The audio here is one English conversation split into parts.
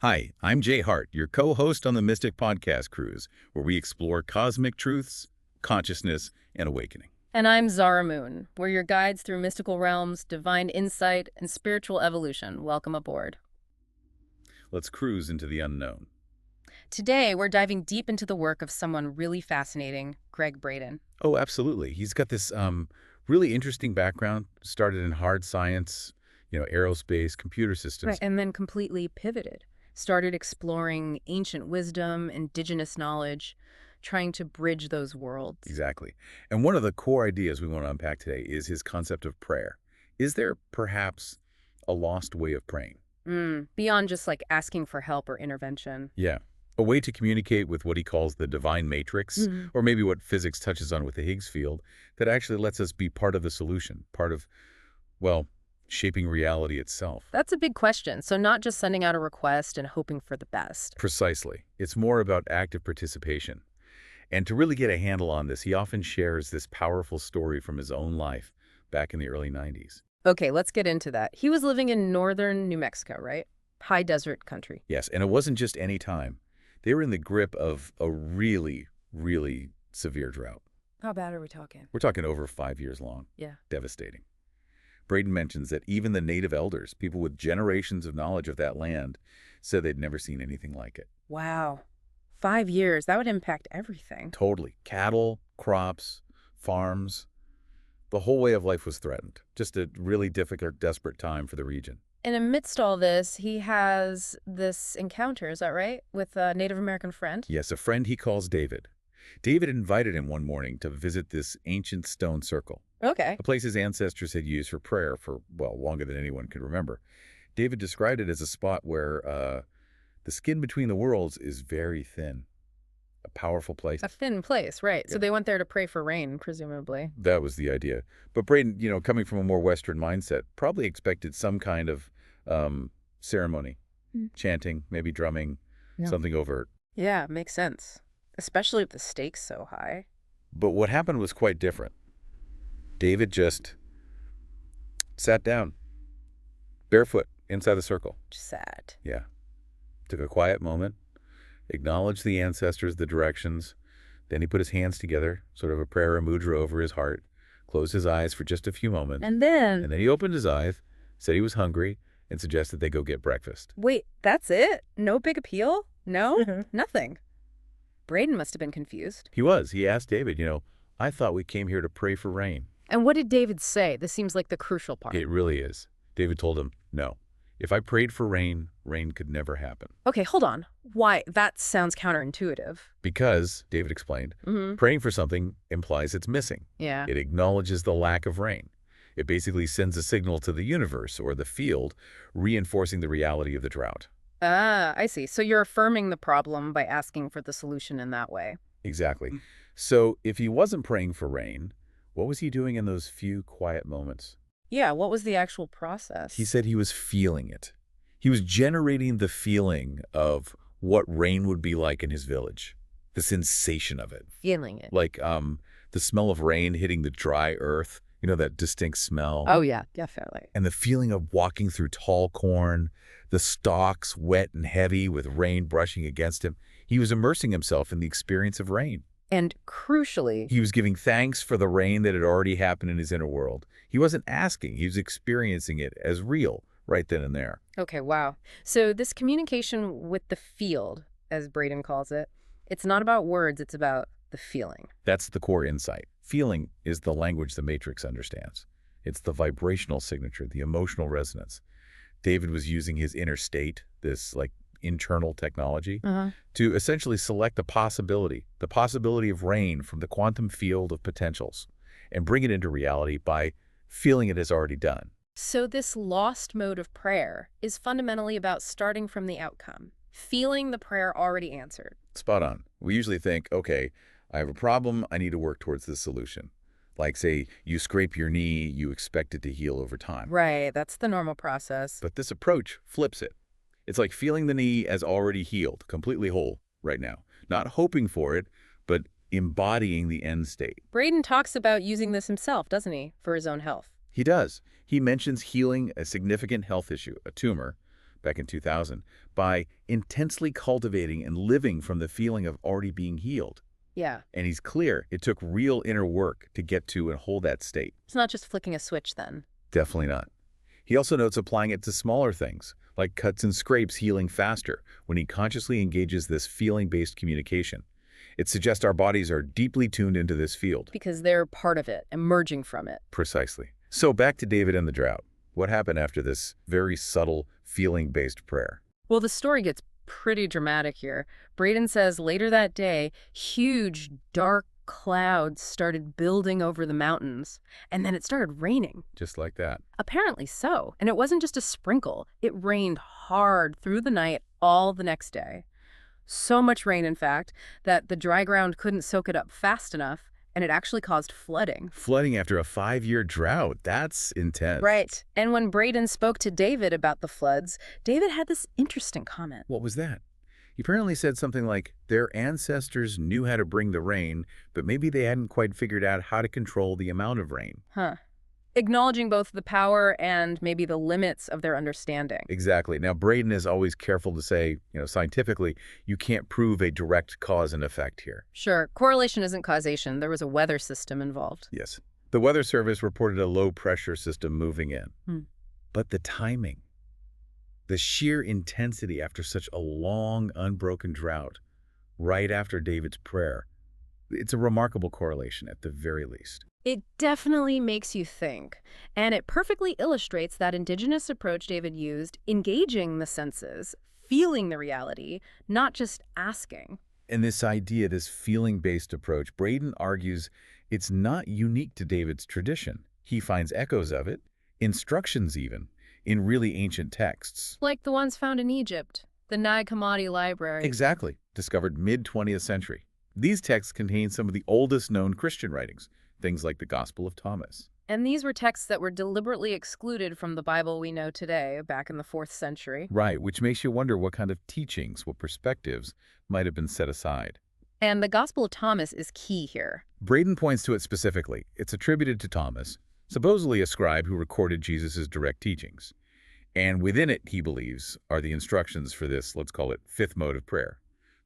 Hi, I'm Jay Hart, your co-host on the Mystic Podcast Cruise, where we explore cosmic truths, consciousness, and awakening. And I'm Zara Moon. We're your guides through mystical realms, divine insight, and spiritual evolution. Welcome aboard. Let's cruise into the unknown. Today, we're diving deep into the work of someone really fascinating, Gregg Braden. Oh, absolutely. He's got this really interesting background, started in hard science, aerospace, computer systems. Right, and then completely pivoted. Started exploring ancient wisdom, indigenous knowledge, trying to bridge those worlds. Exactly. And one of the core ideas we want to unpack today is his concept of prayer. Is there perhaps a lost way of praying? Beyond just like asking for help or intervention. Yeah. A way to communicate with what he calls the divine matrix, or maybe what physics touches on with the Higgs field, that actually lets us be part of the solution, part of, well, shaping reality itself. That's a big question. So not just sending out a request and hoping for the best. Precisely. It's more about active participation. And to really get a handle on this, he often shares this powerful story from his own life back in the early 90s. Okay, let's get into that. He was living in northern New Mexico, right? High desert country. Yes, and it wasn't just any time. They were in the grip of a really, really severe drought. How bad are we talking? We're talking over 5 years long. Yeah. Devastating. Braden mentions that even the native elders, people with generations of knowledge of that land, said they'd never seen anything like it. Wow. 5 years, that would impact everything. Totally. Cattle, crops, farms. The whole way of life was threatened. Just a really difficult, desperate time for the region. And amidst all this, he has this encounter, is that right? With a Native American friend? Yes, a friend he calls David. David invited him one morning to visit this ancient stone circle, Okay. a place his ancestors had used for prayer for, well, longer than anyone could remember. David described it as a spot where the skin between the worlds is very thin. A powerful place. A thin place, right. Yeah. So they went there to pray for rain, presumably. That was the idea. But Braden, coming from a more Western mindset, probably expected some kind of ceremony, chanting, maybe drumming, Yeah. something overt. Yeah, makes sense. Especially if the stakes so high. But what happened was quite different. David just sat down, barefoot, inside the circle. Sad. Yeah. Took a quiet moment, acknowledged the ancestors, the directions. Then he put his hands together, sort of a prayer, a mudra over his heart, closed his eyes for just a few moments. And then he opened his eyes, said he was hungry, and suggested they go get breakfast. wait, that's it? No big appeal? No? Nothing. Braden must have been confused. He was. He asked David, I thought we came here to pray for rain. And what did David say? This seems like the crucial part. It really is. David told him, no. If I prayed for rain, rain could never happen. Okay, hold on. Why? That sounds counterintuitive. Because, David explained, praying for something implies it's missing. Yeah. It acknowledges the lack of rain. It basically sends a signal to the universe or the field, reinforcing the reality of the drought. Ah, I see. So you're affirming the problem by asking for the solution in that way. Exactly. So if he wasn't praying for rain, what was he doing in those few quiet moments? Yeah, what was the actual process? He said he was feeling it. He was generating the feeling of what rain would be like in his village, the sensation of it. Feeling it. Like the smell of rain hitting the dry earth, that distinct smell. Oh, yeah, definitely. And the feeling of walking through tall corn, the stalks wet and heavy with rain brushing against him. He was immersing himself in the experience of rain. And crucially, He was giving thanks for the rain that had already happened in his inner world. He wasn't asking. He was experiencing it as real right then and there. okay, wow. So this communication with the field, as Braden calls it, it's not about words, it's about the feeling. That's the core insight. Feeling is the language the matrix understands. It's the vibrational signature, the emotional resonance. David was using his inner state, this internal technology, to essentially select the possibility of rain from the quantum field of potentials and bring it into reality by feeling it as already done. So this lost mode of prayer is fundamentally about starting from the outcome, feeling the prayer already answered. Spot on. We usually think, okay, I have a problem, I need to work towards this solution. Like, say, you scrape your knee, you expect it to heal over time. Right, that's the normal process. But this approach flips it. It's like feeling the knee as already healed, completely whole right now. Not hoping for it, but embodying the end state. Braden talks about using this himself, doesn't he, for his own health? He does. He mentions healing a significant health issue, a tumor, back in 2000, by intensely cultivating and living from the feeling of already being healed. Yeah. And he's clear it took real inner work to get to and hold that state. It's not just flicking a switch then. Definitely not. He also notes applying it to smaller things, like cuts and scrapes healing faster when he consciously engages this feeling-based communication. It suggests our bodies are deeply tuned into this field. Because they're part of it, emerging from it. Precisely. So back to David and the drought. What happened after this very subtle, feeling-based prayer? Well, the story gets pretty dramatic here. Braden says later that day, huge, dark clouds started building over the mountains, and then it started raining. Just like that. Apparently so. And it wasn't just a sprinkle. It rained hard through the night all the next day. So much rain, in fact, that the dry ground couldn't soak it up fast enough, and it actually caused flooding. Flooding after a 5-year drought. That's intense. Right. And when Braden spoke to David about the floods, David had this interesting comment. What was that? He apparently said something like, their ancestors knew how to bring the rain, but maybe they hadn't quite figured out how to control the amount of rain. Huh. Acknowledging both the power and maybe the limits of their understanding. Exactly. Now, Braden is always careful to say, scientifically, you can't prove a direct cause and effect here. Sure, correlation isn't causation. There was a weather system involved. Yes. The Weather Service reported a low-pressure system moving in. But the timing, the sheer intensity after such a long, unbroken drought, right after David's prayer, it's a remarkable correlation at the very least. It definitely makes you think, and it perfectly illustrates that indigenous approach David used, engaging the senses, feeling the reality, not just asking. And this idea, this feeling-based approach, Braden argues it's not unique to David's tradition. He finds echoes of it, instructions even, in really ancient texts. Like the ones found in Egypt, the Nag Hammadi Library. Exactly, discovered mid-20th century. These texts contain some of the oldest known Christian writings, things like the Gospel of Thomas. And these were texts that were deliberately excluded from the Bible we know today, back in the 4th century. Right, which makes you wonder what kind of teachings, what perspectives might have been set aside. And the Gospel of Thomas is key here. Braden points to it specifically. It's attributed to Thomas, supposedly a scribe who recorded Jesus' direct teachings. And within it, he believes, are the instructions for this, let's call it, fifth mode of prayer,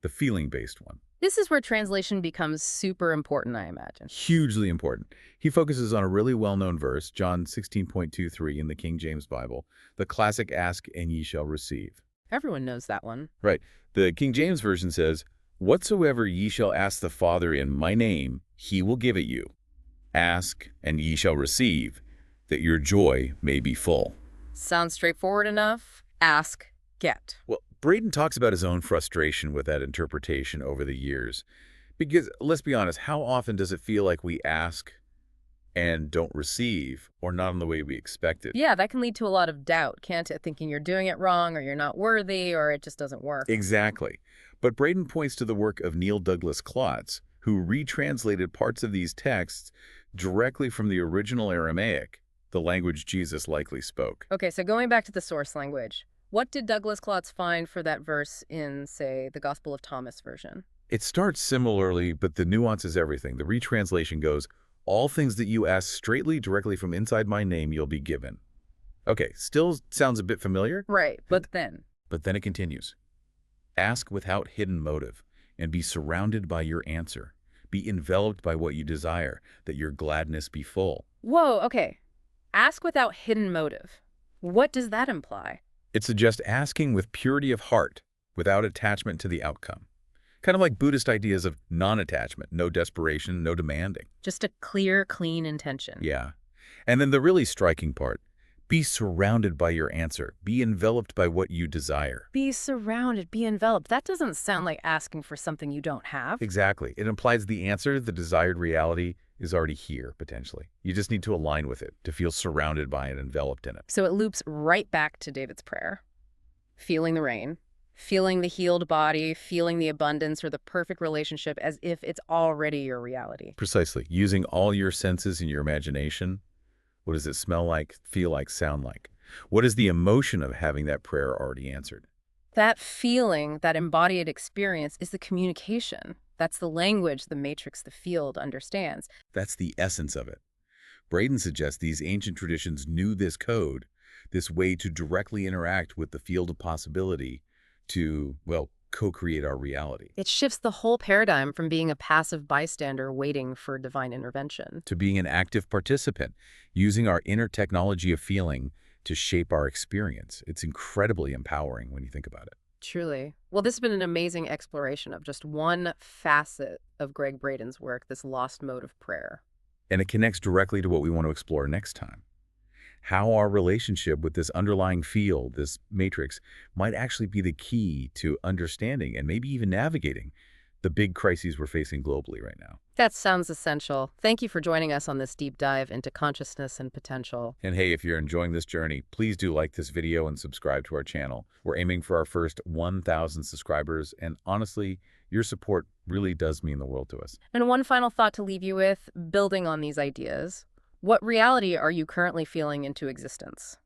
the feeling-based one. This is where translation becomes super important, I imagine. Hugely important. He focuses on a really well-known verse, John 16.23 in the King James Bible, the classic ask and ye shall receive. Everyone knows that one. Right. The King James Version says, whatsoever ye shall ask the Father in my name, he will give it you. Ask and ye shall receive, that your joy may be full. Sounds straightforward enough. Ask, get. Well, Braden talks about his own frustration with that interpretation over the years. Because, let's be honest, how often does it feel like we ask and don't receive, or not in the way we expected? Yeah, that can lead to a lot of doubt, can't it? Thinking you're doing it wrong, or you're not worthy, or it just doesn't work. Exactly. But Braden points to the work of Neil Douglas Klotz, who retranslated parts of these texts directly from the original Aramaic, the language Jesus likely spoke. Okay, so going back to the source language, what did Douglas Klotz find for that verse in, say, the Gospel of Thomas version? It starts similarly, but the nuance is everything. The retranslation goes, all things that you ask straightly directly from inside my name you'll be given. Okay, still sounds a bit familiar? Right, but then it continues. Ask without hidden motive, and be surrounded by your answer. Be enveloped by what you desire, that your gladness be full. Whoa, okay. Ask without hidden motive. What does that imply? It suggests asking with purity of heart, without attachment to the outcome. Kind of like Buddhist ideas of non-attachment, no desperation, no demanding. Just a clear, clean intention. Yeah. And then the really striking part, be surrounded by your answer. Be enveloped by what you desire. Be surrounded, be enveloped. That doesn't sound like asking for something you don't have. Exactly. It implies the answer, the desired reality, is already here, potentially. You just need to align with it, to feel surrounded by it, enveloped in it. So it loops right back to David's prayer. Feeling the rain, feeling the healed body, feeling the abundance or the perfect relationship as if it's already your reality. Precisely. Using all your senses and your imagination. What does it smell like, feel like, sound like? What is the emotion of having that prayer already answered? That feeling, that embodied experience is the communication. That's the language the matrix, the field, understands. That's the essence of it. Braden suggests these ancient traditions knew this code. this way to directly interact with the field of possibility to, well, co-create our reality, It shifts the whole paradigm from being a passive bystander waiting for divine intervention. to being an active participant, using our inner technology of feeling to shape our experience. It's incredibly empowering when you think about it. Truly. Well, this has been an amazing exploration of just one facet of Gregg Braden's work, this lost mode of prayer. And it connects directly to what we want to explore next time. How our relationship with this underlying field, this matrix, might actually be the key to understanding and maybe even navigating the big crises we're facing globally right now. That sounds essential. Thank you for joining us on this deep dive into consciousness and potential. And hey, if you're enjoying this journey, please do like this video and subscribe to our channel. We're aiming for our first 1,000 subscribers, and honestly, your support really does mean the world to us. And one final thought to leave you with, building on these ideas. What reality are you currently feeling into existence?